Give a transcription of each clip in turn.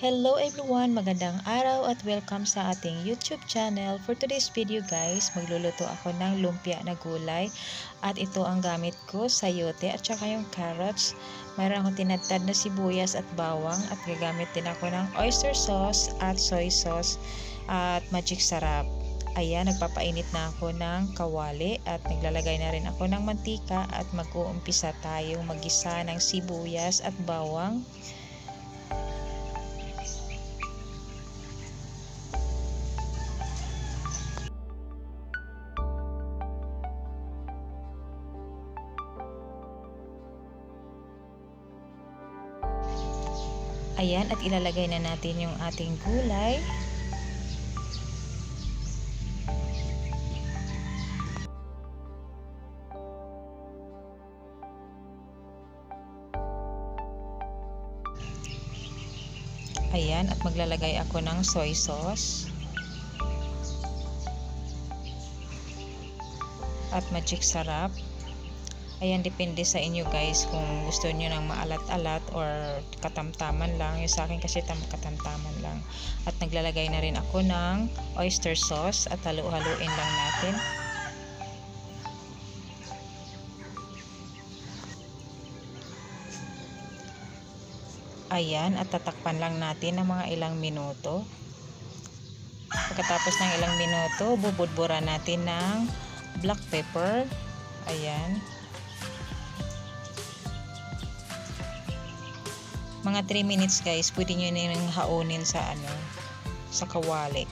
Hello everyone! Magandang araw at welcome sa ating YouTube channel. For today's video guys, magluluto ako ng lumpia na gulay at ito ang gamit ko, sayote at saka yung carrots. Mayroon akong tinadtad na sibuyas at bawang at gagamit din ako ng oyster sauce at soy sauce at magic sarap. Ayan, nagpapainit na ako ng kawali at naglalagay na rin ako ng mantika at mag-uumpisa tayong magisa ng sibuyas at bawang. Ayan, at ilalagay na natin yung ating gulay. Ayan, at maglalagay ako ng soy sauce. At magic sarap. Ayan, depende sa inyo guys kung gusto nyo ng maalat-alat or katamtaman lang. Yung sa akin kasi katamtaman lang. At naglalagay na rin ako ng oyster sauce at halu-haluin lang natin. Ayan, at tatakpan lang natin ng mga ilang minuto. Pagkatapos ng ilang minuto, bubudburan natin ng black pepper. Ayan. Mga 3 minutes guys, pwede nyo nang haunin sa sa kawali.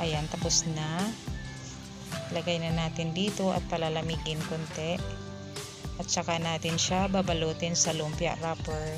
Ayan, tapos na. Lagay na natin dito at palalamigin konti. At saka natin siya babalutin sa lumpia wrapper.